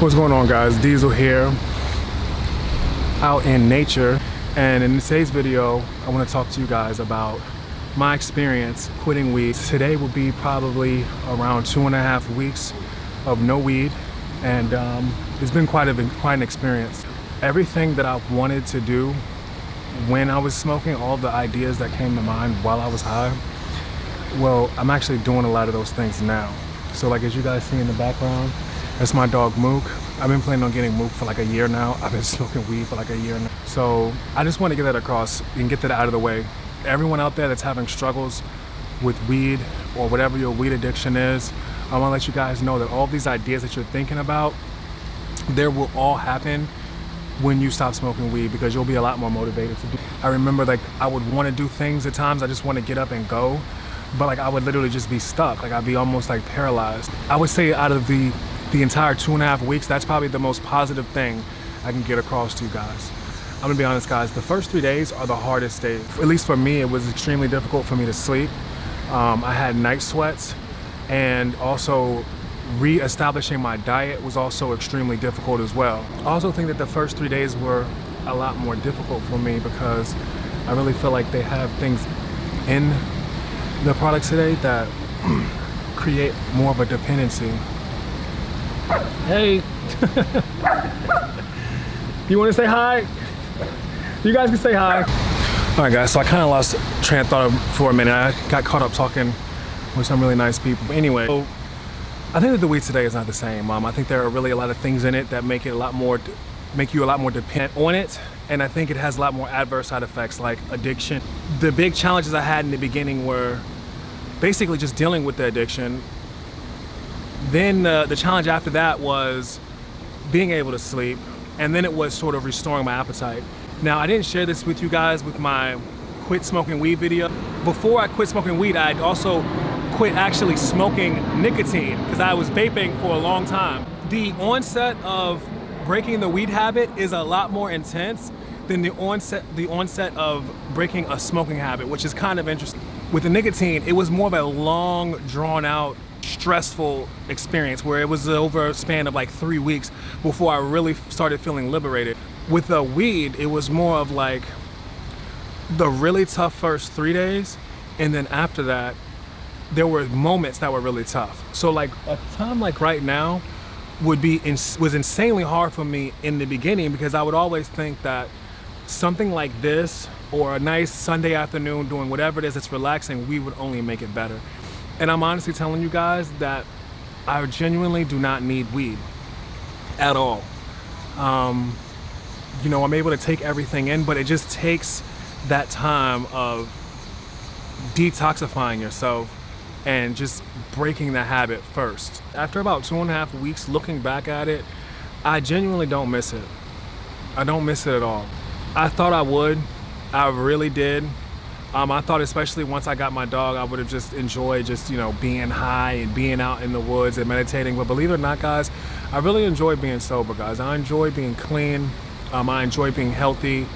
What's going on, guys? Diesel here, out in nature, and in today's video I want to talk to you guys about my experience quitting weed. Today will be probably around 2.5 weeks of no weed, and it's been quite an experience. Everything that I wanted to do when I was smoking, all the ideas that came to mind while I was high, well, I'm actually doing a lot of those things now. So like, as you guys see in the background, that's my dog Mook. I've been planning on getting Mook for like a year now. I've been smoking weed for like a year now. So I just want to get that across and get that out of the way. Everyone out there that's having struggles with weed or whatever your weed addiction is, I want to let you guys know that all these ideas that you're thinking about, there will all happen when you stop smoking weed, because you'll be a lot more motivated to do. I remember, like, I would want to do things at times. I just want to get up and go, but like I would literally just be stuck. Like I'd be almost like paralyzed. I would say out of the entire 2.5 weeks, that's probably the most positive thing I can get across to you guys. I'm gonna be honest, guys, the first 3 days are the hardest days. At least for me, it was extremely difficult for me to sleep. I had night sweats, and also re-establishing my diet was also extremely difficult as well. I also think that the first 3 days were a lot more difficult for me because I really feel like they have things in the products today that create more of a dependency. Hey, you want to say hi? You guys can say hi. All right, guys, so I kind of lost train of thought for a minute. I got caught up talking with some really nice people. But anyway, so I think that the weed today is not the same. I think there are really a lot of things in it that make you a lot more dependent on it. And I think it has a lot more adverse side effects like addiction. The big challenges I had in the beginning were basically just dealing with the addiction. Then the challenge after that was being able to sleep, and then it was sort of restoring my appetite. Now, I didn't share this with you guys with my quit smoking weed video. Before I quit smoking weed, I'd also quit actually smoking nicotine because I was vaping for a long time. The onset of breaking the weed habit is a lot more intense than the onset of breaking a smoking habit, which is kind of interesting. With the nicotine, it was more of a long, drawn out, stressful experience where it was over a span of like 3 weeks before I really started feeling liberated. With the weed, it was more of like the really tough first 3 days, and then after that, there were moments that were really tough. So like a time like right now was insanely hard for me in the beginning, because I would always think that something like this or a nice Sunday afternoon doing whatever it is that's relaxing, we would only make it better. And I'm honestly telling you guys that I genuinely do not need weed at all. You know, I'm able to take everything in, but it just takes that time of detoxifying yourself and just breaking the habit first. After about 2.5 weeks looking back at it, I genuinely don't miss it. I don't miss it at all. I thought I would. I really did. I thought, especially once I got my dog, I would have just enjoyed just, you know, being high and being out in the woods and meditating. But believe it or not, guys, I really enjoy being sober, guys. I enjoy being clean. I enjoy being healthy.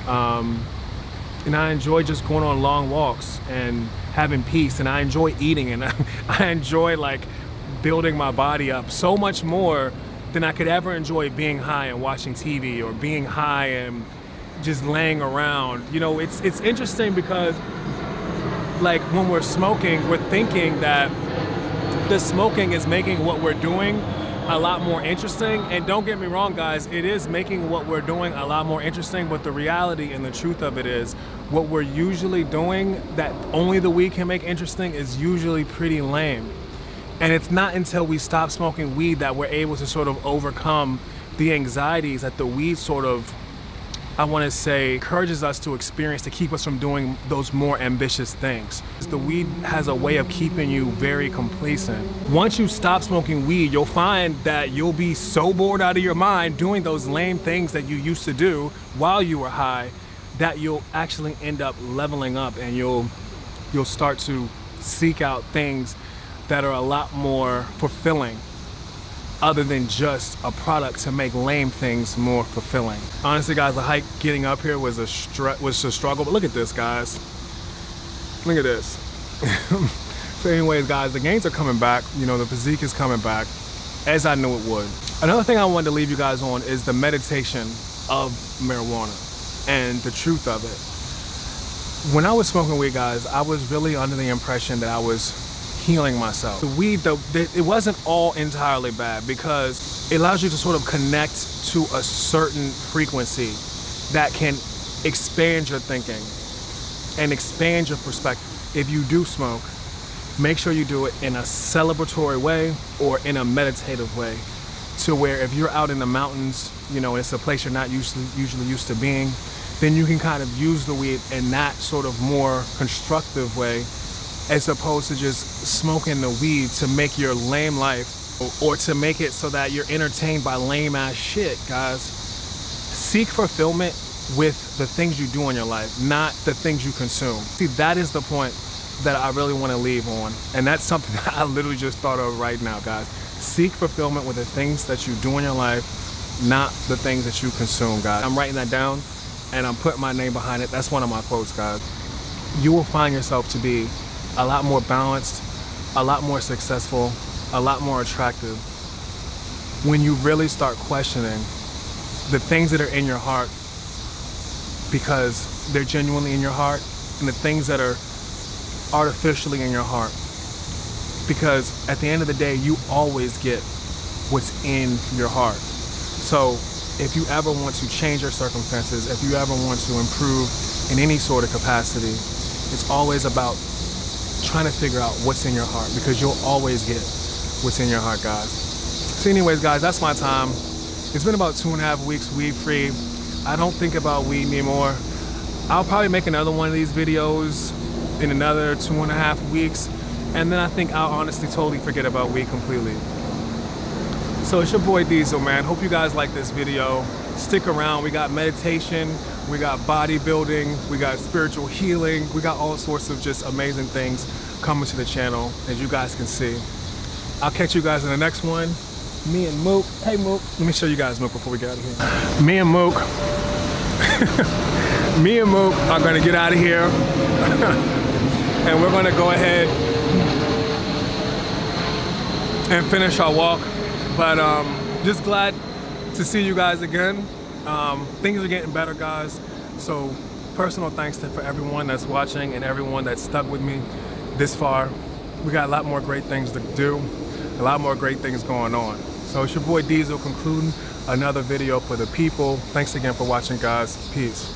And I enjoy just going on long walks and having peace. And I enjoy eating, and I enjoy like building my body up so much more than I could ever enjoy being high and watching TV, or being high and just laying around. You know, it's interesting because like when we're smoking, we're thinking that the smoking is making what we're doing a lot more interesting. And don't get me wrong, guys, it is making what we're doing a lot more interesting, but the reality and the truth of it is what we're usually doing that only the weed can make interesting is usually pretty lame. And it's not until we stop smoking weed that we're able to sort of overcome the anxieties that the weed sort of, I want to say, encourages us to experience to keep us from doing those more ambitious things. The weed has a way of keeping you very complacent. Once you stop smoking weed, you'll find that you'll be so bored out of your mind doing those lame things that you used to do while you were high that you'll actually end up leveling up, and you'll start to seek out things that are a lot more fulfilling, other than just a product to make lame things more fulfilling. Honestly, guys, the hike getting up here was a struggle, but look at this, guys. Look at this. So anyways, guys, the gains are coming back. You know, the physique is coming back, as I knew it would. Another thing I wanted to leave you guys on is the meditation of marijuana and the truth of it. When I was smoking weed, guys, I was really under the impression that I was healing myself. The weed, though, it wasn't all entirely bad because it allows you to sort of connect to a certain frequency that can expand your thinking and expand your perspective. If you do smoke, make sure you do it in a celebratory way or in a meditative way, to where if you're out in the mountains, you know, it's a place you're not usually used to being, then you can kind of use the weed in that sort of more constructive way, as opposed to just smoking the weed to make your lame life or to make it so that you're entertained by lame ass shit, guys. Seek fulfillment with the things you do in your life, not the things you consume. See, that is the point that I really want to leave on. And that's something that I literally just thought of right now, guys. Seek fulfillment with the things that you do in your life, not the things that you consume, guys. I'm writing that down and I'm putting my name behind it. That's one of my quotes, guys. You will find yourself to be a lot more balanced, a lot more successful, a lot more attractive when you really start questioning the things that are in your heart because they're genuinely in your heart, and the things that are artificially in your heart, because at the end of the day, you always get what's in your heart. So if you ever want to change your circumstances, if you ever want to improve in any sort of capacity, it's always about trying to figure out what's in your heart, because you'll always get what's in your heart, guys. So anyways, guys, that's my time. It's been about 2.5 weeks weed free. I don't think about weed anymore. I'll probably make another one of these videos in another 2.5 weeks, and then I think I'll honestly totally forget about weed completely. So it's your boy Diesel, man. Hope you guys like this video. Stick around. We got meditation, we got bodybuilding, we got spiritual healing, we got all sorts of just amazing things coming to the channel, as you guys can see. I'll catch you guys in the next one. Me and Mook. Hey Mook. Let me show you guys Mook before we get out of here. Me and Mook. Me and Mook are gonna get out of here. And we're gonna go ahead and finish our walk. But just glad to see you guys again. Things are getting better, guys. So personal thanks for everyone that's watching and everyone that's stuck with me this far. We got a lot more great things to do, a lot more great things going on. So it's your boy Diesel concluding another video for the people. Thanks again for watching, guys. Peace.